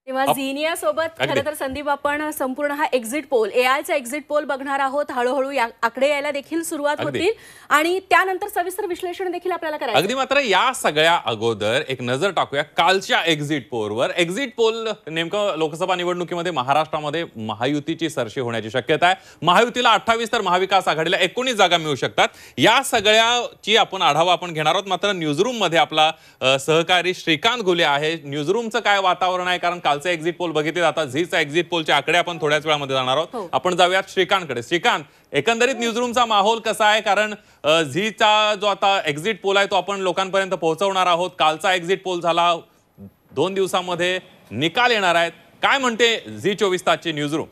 तेव्हा झीनिया सोबत खरं तर संदीप आपण संपूर्ण हा एक्झिट पोल एआयचा एक्झिट पोल बघणार आहोत. हळूहळू आकडे यायला देखील सुरुवात होतील आणि त्यानंतर सविस्तर विश्लेषण देखील आपल्याला करायचं. अगदी मात्र या सगळ्या अगोदर एक नजर टाकूया कालच्या एक्झिट पोलवर. एक्झिट पोल नेमकं लोकसभा निवडणुकीमध्ये महाराष्ट्रामध्ये महायुतीची सरशी होण्याची शक्यता आहे. महायुतीला 28 तर महाविकास आघाडीला 19 जागा मिळू शकतात. या सगळ्याची आढावा आपण घेणार आहोत. मात्र न्यूजरूम मध्ये आपला सहकारी श्रीकांत घुले आहे. न्यूजरूमचं काय वातावरण आहे, कारण कालचे एक्झिट पोल बघितले आता झीचा एक्झिट पोलचे आकडे आपण थोड्याच वेळामध्ये जाणार आहोत. आपण जाऊयात श्रीकांतकडे. श्रीकांत, एकंदरीत न्यूजरूमचा माहोल कसा आहे, कारण झीचा जो आता एक्झिट पोल आहे तो आपण लोकांपर्यंत पोहोचवणार आहोत. कालचा एक्झिट पोल झाला, 2 दिवसांमध्ये निकाल येणार आहेत. काय म्हणते झी 24 तासची न्यूजरूम?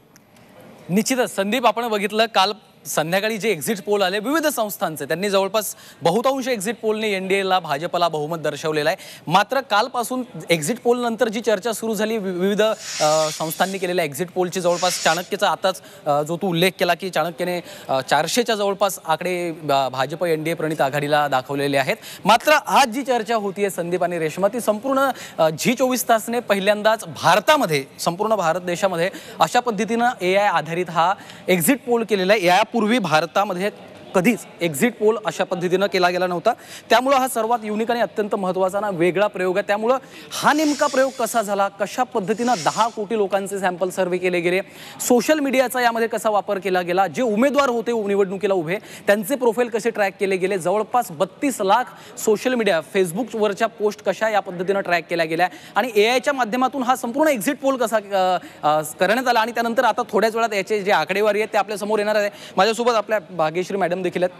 निश्चितच संदीप, आपण बघितलं काल संध्याकाळी जे एक्झिट पोल आले विविध संस्थांचे, त्यांनी जवळपास बहुतांश एक्झिट पोलने एनडीएला भाजपला बहुमत दर्शवलेलं आहे. मात्र कालपासून एक्झिट पोल नंतर जी चर्चा सुरू झाली विविध संस्थांनी केलेल्या एक्झिट पोलची, जवळपास चाणक्यचा आताच जो तू उल्लेख केला की चाणक्यने 400च्या जवळपास आकडे भाजप एनडीए प्रणित आघाडीला दाखवलेले आहेत. मात्र आज जी चर्चा होतीये संदीप आणि रेश्मा, ती संपूर्ण झी 24 तासने पहिल्यांदाच भारतामध्ये, संपूर्ण भारत देशामध्ये अशा पद्धतीनं एआय आधारित हा एक्झिट पोल केलेला आहे. पूर्वी भारतामध्ये कधीच एक्झिट पोल अशा पद्धतीनं केला गेला नव्हता. त्यामुळे हा सर्वात युनिक आणि अत्यंत महत्त्वाचा ना वेगळा प्रयोग आहे. त्यामुळे हा नेमका प्रयोग कसा झाला, कशा पद्धतीनं 10 कोटी लोकांचे सॅम्पल सर्वे केले गेले, सोशल मीडियाचा यामध्ये कसा वापर केला गेला, जे उमेदवार होते निवडणुकीला उभे त्यांचे प्रोफाईल कसे ट्रॅक केले गेले, जवळपास 32 लाख सोशल मीडिया फेसबुकवरच्या पोस्ट कशा या पद्धतीनं ट्रॅक केल्या गेल्या आणि एआयच्या माध्यमातून हा संपूर्ण एक्झिट पोल कसा करण्यात आला. आणि त्यानंतर आता थोड्याच वेळात याचे जे आकडेवारी आहेत ते आपल्या समोर येणार आहे. माझ्यासोबत आपल्या भाग्यश्री मॅडम देखील आहेत,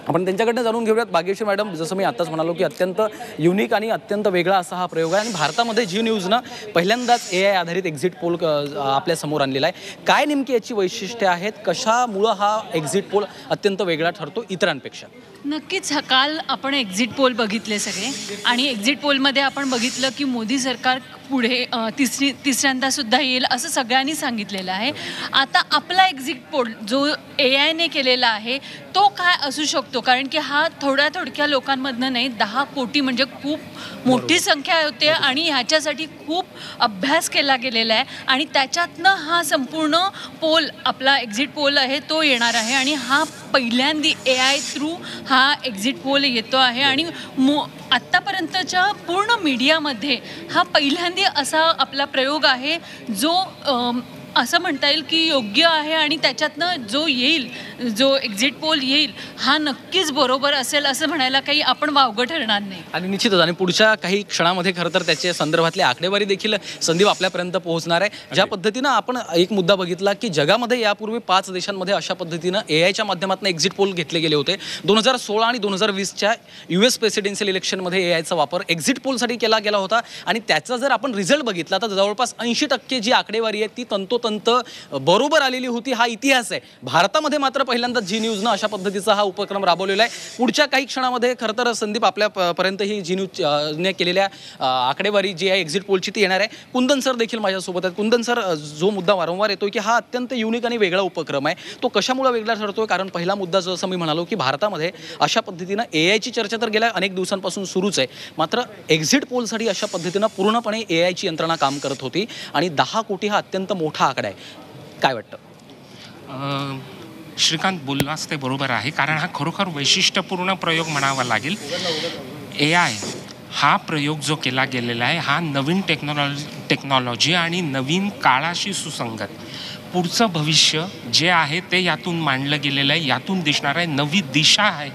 आपण त्यांच्याकडनं जाणून घेऊयात. भाग्यश्री मॅडम, जसं मी आताच म्हणालो की अत्यंत युनिक आणि अत्यंत वेगळा असा हा प्रयोग आहे आणि भारतामध्ये झी न्यूजनं पहिल्यांदाच एआय आधारित एक्झिट पोल आपल्या समोर आणलेला आहे. काय नेमकी याची वैशिष्ट्ये आहेत, कशामुळं हा एक्झिट पोल अत्यंत वेगळा ठरतो इतरांपेक्षा? नक्कीच काल आपण एक्झिट पोल बघितले सगळे आणि एक्झिट पोलमध्ये आपण बघितलं की मोदी सरकार पुढे तिसऱ्यांदा सुद्धा येईल असं सगळ्यांनी सांगितलेलं आहे. आता आपला एक्झिट पोल जो एआयने केलेला आहे तो काय असू शकतो, कारण की हा थोड्या लोकांमधनं नाही, 10 कोटी म्हणजे खूप मोठी संख्या होते आणि ह्याच्यासाठी खूप अभ्यास केला गेलेला आहे आणि त्याच्यातनं हा संपूर्ण पोल आपला एक्झिट पोल आहे तो येणार आहे. आणि हा पहिल्यांदा एआय थ्रू हा एक्झिट पोल येतो आहे आणि आत्तापर्यंतच्या पूर्ण मीडियामध्ये हा पहिल्यांदा असा आपला प्रयोग आहे जो असं म्हणता येईल की योग्य आहे आणि त्याच्यातनं जो येईल, जो एक्झिट पोल येईल हा नक्कीच बरोबर असेल असं म्हणायला काही आपण वावगं ठरणार नाही. आणि निश्चितच आणि पुढच्या काही क्षणामध्ये खरं तर त्याच्या संदर्भातली आकडेवारी देखील संदीप आपल्यापर्यंत पोहोचणार आहे. ज्या पद्धतीनं आपण एक मुद्दा बघितला की जगामध्ये यापूर्वी 5 देशांमध्ये अशा पद्धतीनं एआयच्या माध्यमातून एक्झिट पोल घेतले गेले होते. 2016 आणि 2020च्या US प्रेसिडेन्शियल इलेक्शनमध्ये एआयचा वापर एक्झिट पोलसाठी केला गेला होता आणि त्याचा जर आपण रिझल्ट बघितला तर जवळपास 80% जी आकडेवारी आहे ती तंतोतंत बरोबर आलेली होती. हा इतिहास आहे. भारतामध्ये मात्र पहिल्यांदा झी न्यूजनं अशा पद्धतीचा हा उपक्रम राबवलेला आहे. पुढच्या काही क्षणामध्ये खरं तर संदीप आपल्यापर्यंत ही झी न्यूजने केलेल्या आकडेवारी जी आहे एक्झिट पोलची ती येणार आहे. कुंदन सर देखील माझ्यासोबत आहेत. कुंदन सर, जो मुद्दा वारंवार येतो की हा अत्यंत युनिक आणि वेगळा उपक्रम आहे, तो कशामुळे वेगळा ठरतोय? कारण पहिला मुद्दा जसं मी म्हणालो की भारतामध्ये अशा पद्धतीनं एआयची चर्चा तर गेल्या अनेक दिवसांपासून सुरूच आहे, मात्र एक्झिट पोलसाठी अशा पद्धतीनं पूर्णपणे एआयची यंत्रणा काम करत होती आणि 10 कोटी हा अत्यंत मोठा आकडा आहे. काय वाटतं? श्रीकांत बोललास ते बरोबर आहे, कारण हा खरोखर वैशिष्ट्यपूर्ण प्रयोग म्हणावा लागेल. एआय हा प्रयोग जो केला गेलेला आहे हा नवीन टेक्नॉलॉजी आणि नवीन काळाशी सुसंगत पुढचं भविष्य जे आहे ते यातून मांडलं गेलेलं आहे. यातून दिसणार आहे नवी दिशा आहे,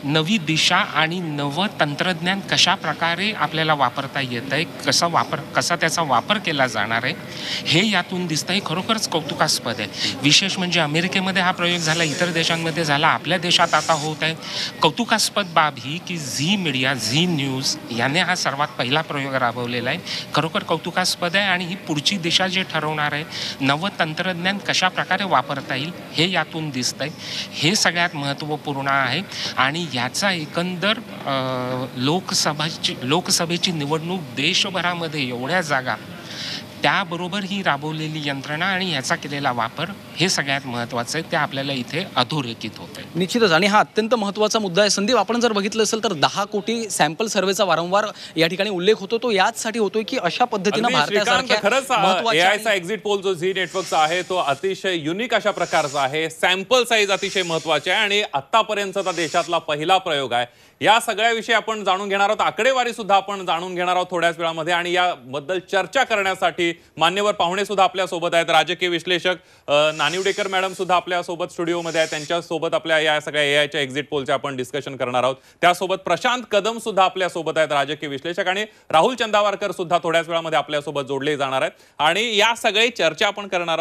नवी दिशा आणि नवं तंत्रज्ञान कशा प्रकारे आपल्याला वापरता येतं आहे, कसा त्याचा वापर केला जाणार आहे हे यातून दिसतं आहे. खरोखरच कौतुकास्पद आहे. विशेष म्हणजे अमेरिकेमध्ये हा प्रयोग झाला, इतर देशांमध्ये झाला, आपल्या देशात आता होत आहे. कौतुकास्पद बाब ही की झी मीडिया, झी न्यूज याने हा सर्वात पहिला प्रयोग राबवलेला आहे. खरोखर कौतुकास्पद आहे आणि ही पुढची दिशा जे ठरवणार आहे, नवं तंत्रज्ञान कशा प्रकारे वापरता येईल हे यातून दिसतं आहे. हे सगळ्यात महत्त्वपूर्ण आहे आणि याचा एकंदर लोकसभेची निवडणूक देशभरामध्ये एवढ्या जागा त्याबरोबर ही राबवलेली यंत्रणा आणि याचा केलेला वापर हे सगळ्यात महत्त्वाचं आहे. ते आपल्याला इथे अधोरेखित होत आहे. निश्चितच, आणि हा अत्यंत महत्त्वाचा मुद्दा आहे. संदीप, आपण जर बघितलं असेल तर 10 कोटी सॅम्पल सर्व्हेचा वारंवार या ठिकाणी उल्लेख होतो. तो याचसाठी होतोय की अशा पद्धतीनं खरंच भारतासारख्या एआयचा एक्झिट पोल जो झी नेटवर्कचा आहे तो अतिशय युनिक अशा प्रकारचा आहे. सॅम्पल साईज अतिशय महत्वाची आहे आणि आतापर्यंतचा देशातला पहिला प्रयोग आहे. या सगळ्याविषयी आपण जाणून घेणार आहोत. आकडेवारी सुद्धा आपण जाणून घेणार आहोत थोड्याच वेळामध्ये. आणि याबद्दल चर्चा करण्यासाठी मान्यवर पाहुणे सुद्धा आपल्या सोबत आहेत. राजकीय विश्लेषक नानिवडेकर मॅडम सुद्धा आपल्या सोबत स्टुडिओमध्ये आहेत. त्यांच्या सोबत आपल्या या सगळ्या एआयच्या एक्झिट पोलचे आपण डिस्कशन करणार आहोत. त्यासोबत प्रशांत कदम सुद्धा आपल्या सोबत आहेत, राजकीय विश्लेषक, आणि राहुल चंदावरकर सुद्धा थोड्याच वेळामध्ये आपल्या सोबत जोडले जाणार आहेत. आणि या सगळी चर्चा आपण करणार आहोत.